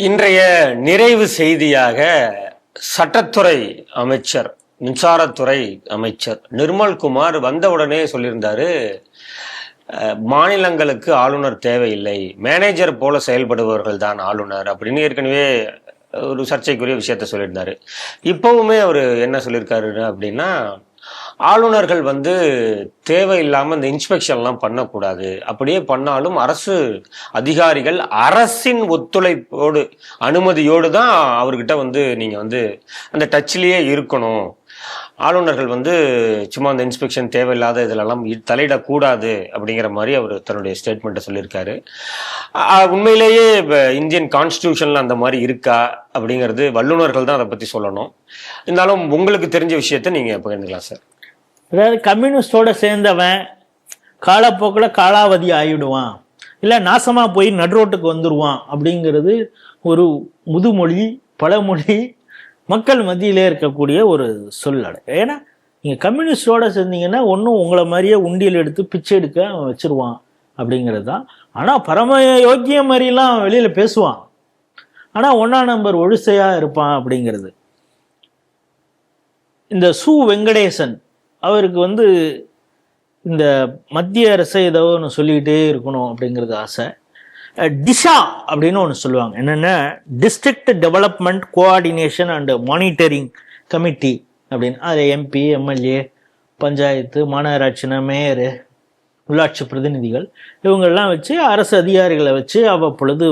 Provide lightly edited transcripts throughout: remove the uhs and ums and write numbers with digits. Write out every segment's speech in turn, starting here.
இன்றைய நிறைவு செய்தியாக சட்டத்துறை அமைச்சர், மின்சாரத்துறை அமைச்சர் நிர்மல்குமார் வந்தவுடனே சொல்லியிருந்தாரு, மாநிலங்களுக்கு ஆளுநர் தேவையில்லை, மேனேஜர் போல செயல்படுபவர்கள் தான் ஆளுநர் அப்படின்னு ஏற்கனவே ஒரு சர்ச்சைக்குரிய விஷயத்த சொல்லியிருந்தாரு. இப்பவுமே அவர் என்ன சொல்லியிருக்காரு அப்படின்னா, ஆளுநர்கள் தேவையில்லாமல் இந்த இன்ஸ்பெக்ஷன்லாம் பண்ணக்கூடாது, அப்படியே பண்ணாலும் அரசு அதிகாரிகள் அரசின் ஒத்துழைப்போடு அனுமதியோடு தான் அவர்கிட்ட நீங்கள் அந்த டச்லேயே இருக்கணும். ஆளுநர்கள் சும்மா அந்த இன்ஸ்பெக்ஷன் தேவையில்லாத இதிலெல்லாம் தலையிடக்கூடாது அப்படிங்கிற மாதிரி அவர் தன்னுடைய ஸ்டேட்மெண்ட்டை சொல்லியிருக்காரு. உண்மையிலேயே இந்தியன் கான்ஸ்டியூஷன்ல அந்த மாதிரி இருக்கா அப்படிங்கிறது வல்லுநர்கள் தான் அதை பற்றி சொல்லணும். இருந்தாலும் உங்களுக்கு தெரிஞ்ச விஷயத்த நீங்கள் பகிர்ந்துக்கலாம் சார். அதாவது கம்யூனிஸ்டோட சேர்ந்தவன் காலப்போக்கில் காலாவதி ஆகிடுவான், இல்லை நாசமாக போய் நடுரோட்டுக்கு வந்துடுவான் அப்படிங்கிறது ஒரு முதுமொழி, பழமொழி, மக்கள் மத்தியிலே இருக்கக்கூடிய ஒரு சொல்லடை. ஏன்னா நீங்கள் கம்யூனிஸ்டோட சேர்ந்தீங்கன்னா ஒன்றும் உங்களை மாதிரியே உண்டியல் எடுத்து பிச்சை எடுக்க அவன் வச்சிருவான் அப்படிங்கிறது தான். ஆனால் பரம யோக்கியம் மாதிரிலாம் வெளியில் பேசுவான், ஆனால் 1ஆம் நம்பர் ஒழுசையாக இருப்பான் அப்படிங்கிறது. இந்த சு வெங்கடேசன் அவருக்கு இந்த மத்திய அரசை ஏதோ ஒன்று சொல்லிக்கிட்டே இருக்கணும் அப்படிங்கிறது ஆசை. டிஷா அப்படின்னு ஒன்று சொல்லுவாங்க, என்னென்ன district development coordination and monitoring committee அப்படின்னு. அது எம்பி, எம்எல்ஏ, பஞ்சாயத்து, மாநகராட்சினா மேயரு, உள்ளாட்சி பிரதிநிதிகள் இவங்கெல்லாம் வச்சு அரசு அதிகாரிகளை வச்சு அவ்வப்பொழுது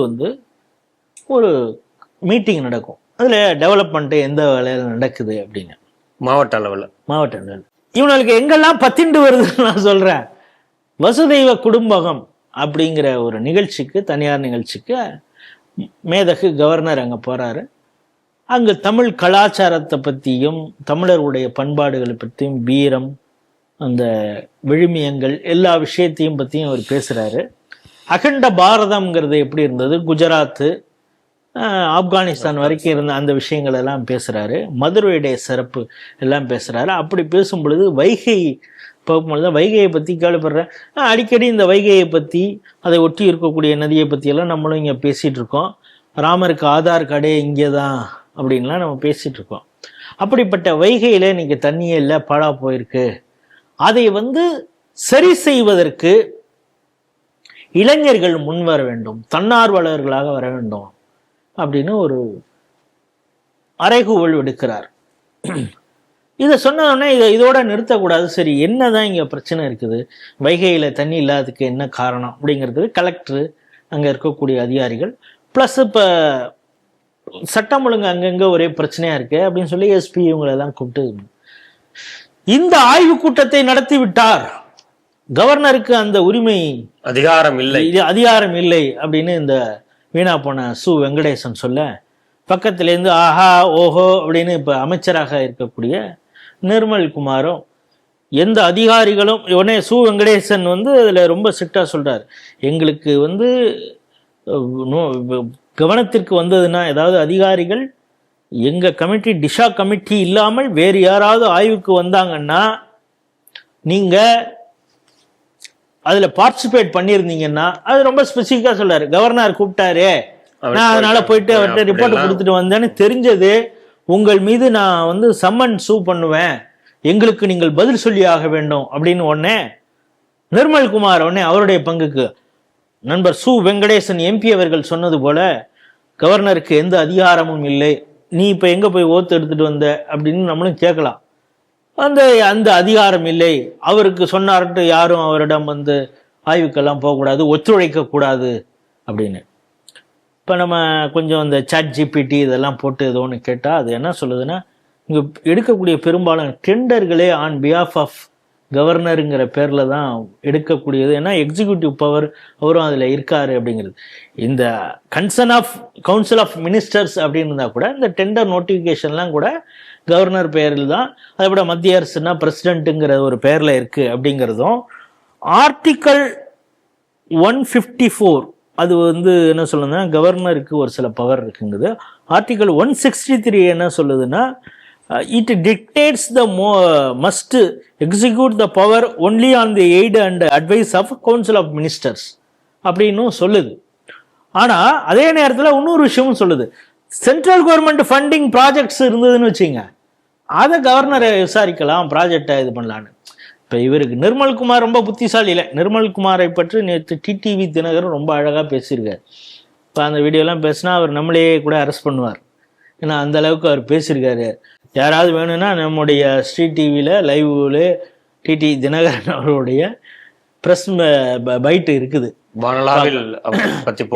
ஒரு மீட்டிங் நடக்கும். அதில் டெவலப்மெண்ட்டு எந்த வேலையில் நடக்குது அப்படின்னு மாவட்ட அளவில் இவனுக்கு எங்கெல்லாம் பத்திண்டு வருதுன்னு நான் சொல்கிறேன். வசுதெய்வ குடும்பகம் அப்படிங்கிற ஒரு நிகழ்ச்சிக்கு, தனியார் நிகழ்ச்சிக்கு மேதகு கவர்னர் அங்கே போகிறாரு. அங்கே தமிழ் கலாச்சாரத்தை பற்றியும் தமிழர்களுடைய பண்பாடுகளை பற்றியும், வீரம், அந்த விழுமியங்கள் எல்லா விஷயத்தையும் பற்றியும் அவர் பேசுகிறாரு. அகண்ட பாரதம்ங்கிறது எப்படி இருந்தது, குஜராத்து, ஆப்கானிஸ்தான் வரைக்கும் இருந்த அந்த விஷயங்கள் எல்லாம் பேசுகிறாரு. மதுரையுடைய சிறப்பு எல்லாம் பேசுகிறாரு. அப்படி பேசும் பொழுது வைகை பார்க்கும்பொழுது வைகையை பற்றி கேள்விப்படுறேன். அடிக்கடி இந்த வைகையை பற்றி, அதை ஒட்டி இருக்கக்கூடிய நதியை பற்றியெல்லாம் நம்மளும் இங்கே பேசிகிட்டு இருக்கோம். ராமருக்கு ஆதார் கார்டே இங்கே தான் அப்படின்லாம் நம்ம பேசிகிட்டு இருக்கோம். அப்படிப்பட்ட வைகையில் இன்றைக்கி தண்ணியே இல்லை, பாழா போயிருக்கு. அதை சரி செய்வதற்கு இளைஞர்கள் முன்வர வேண்டும், தன்னார்வலர்களாக வர வேண்டும் அப்படின்னு ஒரு அறைகூவல் விடுக்கிறார். இதை சொன்னோடனே இதோட நிறுத்தக்கூடாது. சரி, என்னதான் இங்கே பிரச்சனை இருக்குது, வைகையில் தண்ணி இல்லாததுக்கு என்ன காரணம் அப்படிங்கிறது கலெக்டரு, அங்கே இருக்கக்கூடிய அதிகாரிகள், ப்ளஸ் இப்போ சட்டம் ஒழுங்கு அங்கங்கே ஒரே பிரச்சனையாக இருக்கு அப்படின்னு சொல்லி எஸ்பி இவங்களெல்லாம் கூப்பிட்டு இந்த ஆய்வு கூட்டத்தை நடத்தி விட்டார். கவர்னருக்கு அந்த உரிமை, அதிகாரம் இல்லை அப்படின்னு இந்த வீணா போன சு வெங்கடேசன் சொல்ல, பக்கத்துலேருந்து ஆஹா ஓஹோ அப்படின்னு இப்போ அமைச்சராக இருக்கக்கூடிய நிர்மல்குமாரும் எந்த அதிகாரிகளும் உடனே சு வெங்கடேசன் அதில் ரொம்ப ஸ்ட்ரிக்டாக சொல்கிறார், எங்களுக்கு கவனத்திற்கு வந்ததுன்னா, ஏதாவது அதிகாரிகள் எங்கள் கமிட்டி, டிஷா கமிட்டி இல்லாமல் வேறு யாராவது ஆய்வுக்கு வந்தாங்கன்னா, நீங்கள் அதில் பார்ட்டிசிபேட் பண்ணியிருந்தீங்கன்னா, அது ரொம்ப ஸ்பெசிஃபிக்காக சொல்கிறார். கவர்னர் கூப்பிட்டாரு, நான் அதனால போயிட்டு அவர்கிட்ட ரிப்போர்ட் கொடுத்துட்டு வந்தேன்னு தெரிஞ்சது, உங்கள் மீது நான் சம்மன் சூ பண்ணுவேன், எங்களுக்கு நீங்கள் பதில் சொல்லி ஆக வேண்டும் அப்படின்னு உடனே நிர்மல்குமார் உடனே அவருடைய பங்குக்கு நண்பர் சு வெங்கடேசன் எம்பி அவர்கள் சொன்னது போல, கவர்னருக்கு எந்த அதிகாரமும் இல்லை, நீ இப்போ எங்கே போய் ஓத்து எடுத்துட்டு வந்த அப்படின்னு நம்மளும் கேட்கலாம். அந்த அதிகாரம் இல்லை, அவருக்கு சொன்னார்ட்டு யாரும் அவரிடம் ஆய்வுக்கெல்லாம் போகக்கூடாது, ஒத்துழைக்கக்கூடாது அப்படின்னு. இப்போ நம்ம கொஞ்சம் இந்த ChatGPT இதெல்லாம் போட்டு ஏதோ ஒன்று கேட்டால் அது என்ன சொல்லுதுன்னா, இங்கே எடுக்கக்கூடிய பெரும்பாலும் டெண்டர்களே ஆன் பிஹாஃப் ஆஃப் கவர்னருங்கிற பேரில் தான் எடுக்கக்கூடியது. ஏன்னா எக்ஸிக்யூட்டிவ் பவர் அவரும் அதில் இருக்காரு அப்படிங்கிறது. இந்த concern of council of ministers அப்படின்னு இருந்தால் கூட இந்த டெண்டர் நோட்டிஃபிகேஷன்லாம் கூட கவர்னர் பெயரில் தான். அதை விட மத்திய அரசுனா பிரசிடென்ட்டுங்கிற ஒரு பெயரில் இருக்குது அப்படிங்கிறதும். ஆர்டிக்கல் 154 அது என்ன சொல்லுதுன்னா, கவர்னருக்கு ஒரு சில பவர் இருக்குங்குது. ஆர்டிக்கல் 163 என்ன சொல்லுதுன்னா, it dictates the must execute the power only on the aid and advice of council of ministers அப்படின்னு சொல்லுது. ஆனா அதே நேரத்துல இன்னொரு விஷயமும் சொல்லுது, சென்ட்ரல் கவர்மெண்ட் ஃபண்டிங் ப்ராஜெக்ட்ஸ் இருந்ததுன்னு வச்சுங்க, அதை கவர்னரை விசாரிக்கலாம், ப்ராஜெக்டை இது பண்ணலான்னு. இப்போ இவருக்கு நிர்மல்குமார் ரொம்ப புத்திசாலி இல்லை. நிர்மல்குமாரை பற்றி நேற்று டிடிவி தினகரன் ரொம்ப அழகாக பேசியிருக்காரு. இப்போ அந்த வீடியோலாம் பேசினா அவர் நம்மளையே கூட அரெஸ்ட் பண்ணுவார், ஏன்னா அந்த அளவுக்கு அவர் பேசியிருக்காரு. யாராவது வேணும்னா நம்முடைய ஸ்ட்ரீட் டிவியில் லைவ்ல டிடி தினகரன் அவருடைய ப்ரெஸ் பைட்டு இருக்குது.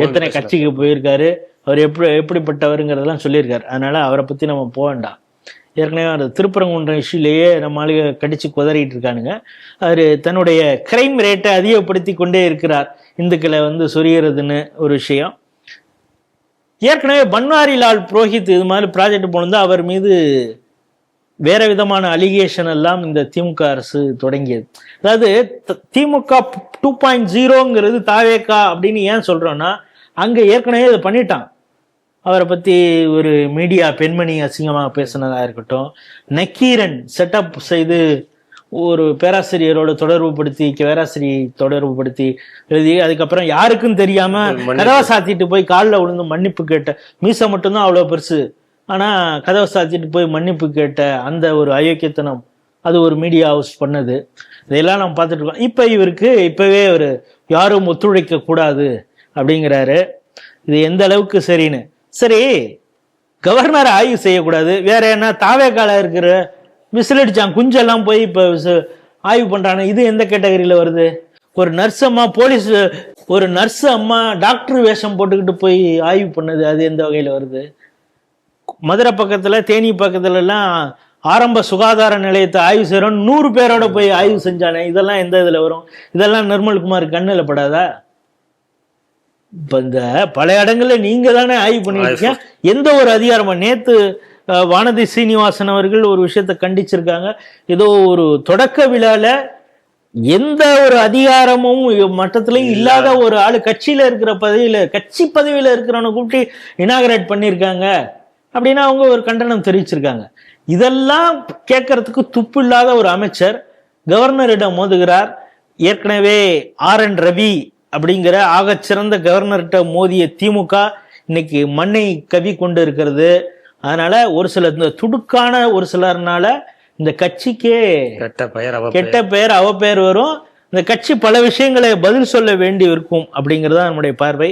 எத்தனை கட்சிக்கு போயிருக்காரு, அவர் எப்படிப்பட்டவருங்கிறதெல்லாம் சொல்லியிருக்காரு. அதனால அவரை பற்றி நம்ம போக வேண்டாம். ஏற்கனவே அந்த திருப்பரங்குன்றம் இஷ்யூலேயே நம்ம ஆளுக கடிச்சு குதறிட்டு இருக்கானுங்க. அவர் தன்னுடைய கிரைம் ரேட்டை அதிகப்படுத்தி கொண்டே இருக்கிறார், இந்துக்களை சொரியறதுன்னு ஒரு விஷயம். ஏற்கனவே பன்வாரிலால் புரோஹித் இது மாதிரி ப்ராஜெக்ட் போனது, அவர் மீது வேற விதமான அலிகேஷன் எல்லாம் இந்த திமுக அரசு தொடங்கியது. அதாவது திமுக 2.0ங்கிறது தாவேக்கா அப்படின்னு ஏன் சொல்றோம்னா, அங்க ஏற்கனவே அதை பண்ணிட்டான். அவரை பத்தி ஒரு மீடியா பெண்மணி அசிங்கமாக பேசினதா இருக்கட்டும், நக்கீரன் செட்டப் செய்து ஒரு பேராசிரியரோட தொடர்பு படுத்தி எழுதி, அதுக்கப்புறம் யாருக்கும் தெரியாம கதவை சாத்திட்டு போய் காலில் விழுந்து மன்னிப்பு கேட்ட, மீசை மட்டும்தான் அவ்வளோ பெருசு, ஆனா கதவை சாத்திட்டு போய் மன்னிப்பு கேட்ட அந்த ஒரு அயோக்கியத்தனம், அது ஒரு மீடியா ஹவுஸ் பண்ணது. இதெல்லாம் நம்ம பார்த்துட்டு இருக்கோம். இப்ப இவருக்கு இப்பவே ஒரு யாரும் ஒத்துழைக்க கூடாது அப்படிங்கிறாரு. இது எந்த அளவுக்கு சரின்னு. சரி, கவர்னர் ஆய்வு செய்யக்கூடாது, வேற என்ன தாவேக்கால இருக்கிற விசிலடிச்சான் குஞ்செல்லாம் போய் இப்ப ஆய்வு பண்றானு, இது எந்த கேட்டகரியில வருது? ஒரு நர்ஸ் அம்மா ஒரு நர்ஸ் அம்மா டாக்டர் வேஷம் போட்டுக்கிட்டு போய் ஆய்வு பண்ணது, அது எந்த வகையில வருது? மதுரை பக்கத்துல தேனி பக்கத்துல எல்லாம் ஆரம்ப சுகாதார நிலையத்தை ஆய்வு செய்யறோம், 100 பேரோட போய் ஆய்வு செஞ்சானே, இதெல்லாம் எந்த இதுல வரும்? இதெல்லாம் நிர்மல்குமார் கண்ணுல படாதா? இப்ப இந்த பல இடங்கள்ல நீங்க தானே ஆய்வு பண்ணிருக்கீங்க, எந்த ஒரு அதிகாரமா? நேத்து வானதி சீனிவாசன் அவர்கள் ஒரு விஷயத்த கண்டிச்சிருக்காங்க. ஏதோ ஒரு தொடக்க விழால எந்த ஒரு அதிகாரமும் மட்டத்திலையும் இல்லாத ஒரு ஆளு கட்சி பதவியில இருக்கிறவனை கூப்பிட்டு இனாகரேட் பண்ணியிருக்காங்க அப்படின்னா அவங்க ஒரு கண்டனம் தெரிவிச்சிருக்காங்க. இதெல்லாம் கேட்கறதுக்கு துப்பு இல்லாத ஒரு அமைச்சர் கவர்னரிடம் மோதுகிறார். ஏற்கனவே RN ரவி அப்படிங்கிற ஆகச்சிறந்த கவர்னர்கிட்ட மோதிய திமுக இன்னைக்கு மண்ணை கவி கொண்டு இருக்கிறது. அதனால ஒரு சில இந்த துடுக்கான ஒரு சிலர்னால இந்த கட்சிக்கே கெட்ட பெயர் அவப்பெயர் வரும். இந்த கட்சி பல விஷயங்களை பதில் சொல்ல வேண்டி இருக்கும் அப்படிங்கிறது தான் நம்முடைய பார்வை.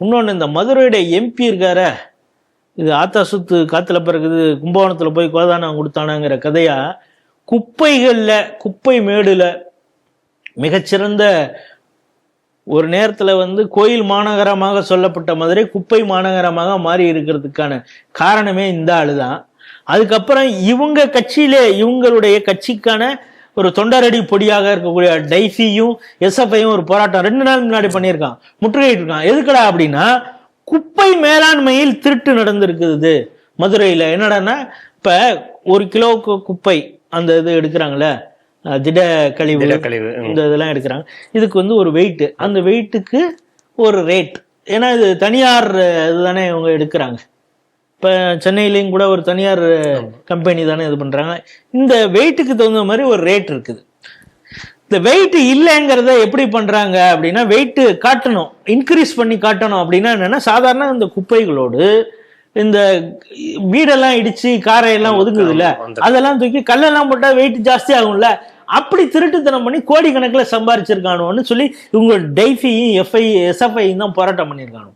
இன்னொன்று, இந்த மதுரையுடைய MP இருக்கார, இது ஆத்தா சுத்து காத்துல பிறகுது, கும்பகோணத்துல போய் கோதானம் கொடுத்தானாங்கிற கதையா, குப்பை மேடுல மிகச்சிறந்த ஒரு நேரத்துல கோயில் மாநகரமாக சொல்லப்பட்ட மதுரை குப்பை மாநகரமாக மாறி இருக்கிறதுக்கான காரணமே இந்த ஆளுதான். அதுக்கப்புறம் இவங்களுடைய கட்சிக்கான ஒரு தொண்டரடி பொடியாக இருக்கக்கூடிய டைஃபியும் SFஐயும் ஒரு போராட்டம் 2 நாள் முன்னாடி பண்ணியிருக்கான், முற்றுகையிட்டு இருக்கான். எதுக்கடா அப்படின்னா, குப்பை மேலாண்மையில் திருட்டு நடந்திருக்குது மதுரையில. என்னடான்னா, இப்ப 1 கிலோவுக்கு குப்பை அந்த இது எடுக்கிறாங்களே, திட கழிவு இந்த இதெல்லாம் எடுக்கிறாங்க, இதுக்கு ஒரு வெயிட், அந்த வெயிட்டுக்கு ஒரு ரேட். ஏன்னா இது தனியார் இதுதானே இவங்க எடுக்கிறாங்க. இப்ப சென்னையிலையும் கூட ஒரு தனியார் கம்பெனி தானே இது பண்றாங்க. இந்த வெயிட்டுக்கு தகுந்த மாதிரி ஒரு ரேட் இருக்குது. இந்த வெயிட் இல்லைங்கிறத எப்படி பண்றாங்க அப்படின்னா, வெயிட் காட்டணும், இன்க்ரீஸ் பண்ணி காட்டணும். அப்படின்னா என்னன்னா, சாதாரண இந்த குப்பைகளோடு இந்த வீடெல்லாம் இடிச்சு காரையெல்லாம் ஒதுங்குது இல்ல, அதெல்லாம் தூக்கி கல்லெல்லாம் போட்டா வெயிட் ஜாஸ்தி ஆகும்ல, அப்படி திருட்டுத்தனம் பண்ணி கோடிக்கணக்கில் சம்பாரிச்சிருக்கானு சொல்லி இவங்க டைஃபியும் SFஐயும் தான் போராட்டம் பண்ணியிருக்கானு.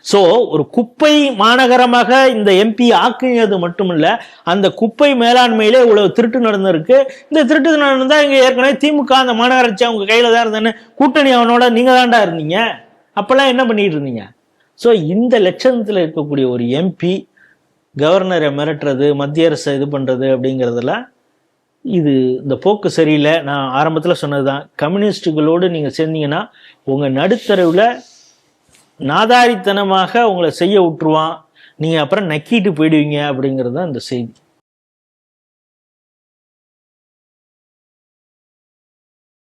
ஸோ ஒரு குப்பை மாநகரமாக இந்த MP ஆக்கியது மட்டுமில்ல, அந்த குப்பை மேலாண்மையிலே இவ்வளவு திருட்டு நடந்திருக்கு. இந்த திருட்டு நடந்தா இங்க ஏற்கனவே திமுக அந்த மாநகராட்சி அவங்க கையில தான் இருந்தேன்னு கூட்டணி அவனோட நீங்க தான்டா இருந்தீங்க, அப்பெல்லாம் என்ன பண்ணிட்டு இருந்தீங்க? ஸோ இந்த லட்சணத்துல இருக்கக்கூடிய ஒரு MP கவர்னரை மிரட்டுறது, மத்திய அரசை இது பண்றது அப்படிங்கிறதுலாம் இந்த போக்கு சரியில்லை. நான் ஆரம்பத்தில் சொன்னதுதான், கம்யூனிஸ்டுகளோடு நீங்க சேர்ந்தீங்கன்னா உங்க நடுத்தரவுல நாதாரித்தனமாக உங்களை செய்ய விட்டுருவான், நீங்க அப்புறம் நக்கிட்டு போயிடுவீங்க அப்படிங்கிறது தான் இந்த செய்தி.